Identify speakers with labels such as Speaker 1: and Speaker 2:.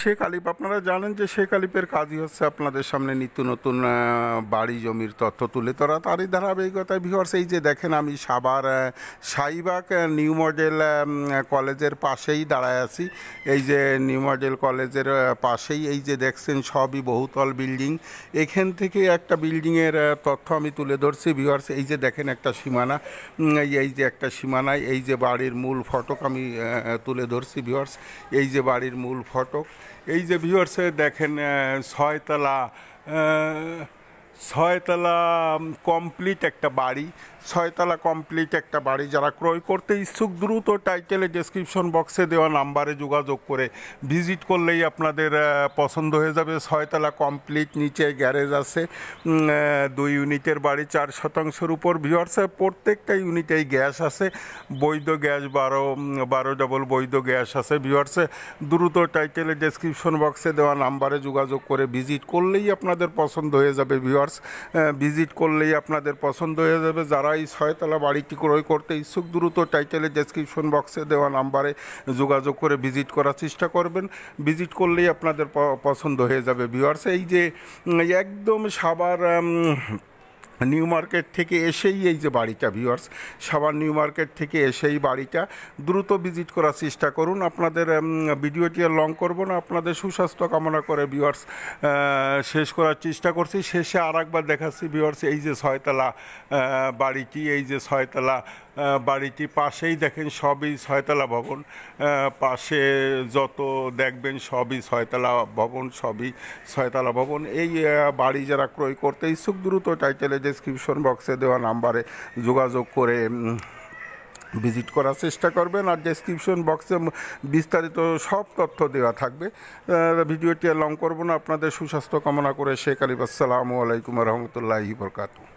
Speaker 1: শেখ আলিপ, আপনারা জানেন যে শেখ আলিপের কাজই হচ্ছে আপনাদের সামনে নিত্য নতুন বাড়ি জমির তথ্য তুলে ধরা। তারই ধারাবাহিকতায় ভিউয়ার্স, এই যে দেখেন আমি সাভার শাহীবাগ নিউ মডেল কলেজের পাশেই দাঁড়ায় আছি। এই যে নিউ মডেল কলেজের পাশেই এই যে দেখছেন সবই বহুতল বিল্ডিং। এখান থেকে একটা বিল্ডিংয়ের তথ্য আমি তুলে ধরছি ভিউয়ার্স। এই যে দেখেন একটা সীমানা, এই যে একটা সীমানায় এই যে বাড়ির মূল ফটক আমি তুলে ধরছি ভিউয়ার্স। এই যে বাড়ির মূল ফটক, এই যে ভিউয়ার্সে দেখেন ছয়তলা কমপ্লিট একটা বাড়ি, ছয়তলা কমপ্লিট একটা বাড়ি। যারা ক্রয় করতে ইচ্ছুক দ্রুত টাইটেলে ডেসক্রিপশন বক্সে দেওয়া নাম্বারে যোগাযোগ করে ভিজিট করলেই আপনাদের পছন্দ হয়ে যাবে। ছয়তলা কমপ্লিট, নিচে গ্যারেজ আছে, 2 ইউনিটের বাড়ি, 4 শতাংশের উপর ভিউয়ার্সে। প্রত্যেকটা ইউনিটেই গ্যাস আছে, বৈধ গ্যাস 12 ডবল বৈধ গ্যাস আছে ভিউয়ার্সে। দ্রুত টাইটেলে ডেসক্রিপশন বক্সে দেওয়া নাম্বারে যোগাযোগ করে ভিজিট করলেই আপনাদের পছন্দ হয়ে যাবে ভিউয়ার্স। ভিজিট করলেই আপনাদের পছন্দ হয়ে যাবে। যারা এই 6তলা বাড়িটি ক্রয় করতে ইচ্ছুক দ্রুত টাইটেলে ডেসক্রিপশন বক্সে দেওয়া নাম্বারে যোগাযোগ করে ভিজিট করার চেষ্টা করবেন। ভিজিট করলেই আপনাদের পছন্দ হয়ে যাবে ভিউয়ার্স। এই যে একদম সাভার নিউ মার্কেট থেকে এসেই এই যে বাড়িটা ভিউয়ার্স, সাভার নিউ মার্কেট থেকে এসেই বাড়িটা, দ্রুত ভিজিট করার চেষ্টা করুন। আপনাদের ভিডিওটি আর লং করব না, আপনাদের সুস্বাস্থ্য কামনা করে ভিউয়ার্স শেষ করার চেষ্টা করছি। শেষে আর একবার দেখাচ্ছি ভিউয়ার্স, এই যে 6তলা বাড়িটি, এই যে 6তলা বাড়িটি পাশেই দেখেন সবই 6তলা ভবন। পাশে যত দেখবেন সবই 6তলা ভবন, সবই 6তলা ভবন। এই বাড়ি যারা ক্রয় করতে ইচ্ছুক দ্রুত টাইটেলে ডেসক্রিপশন বক্সে দেওয়া নাম্বারে যোগাযোগ করে ভিজিট করার চেষ্টা করবেন। আর ডেসক্রিপশন বক্সে বিস্তারিত সব তথ্য দেওয়া থাকবে। ভিডিওটি আর লং করব না, আপনাদের সুস্বাস্থ্য কামনা করে শেখ আলিপ। আসসালামু আলাইকুম রহমতুল্লাহি বরকাতুহু।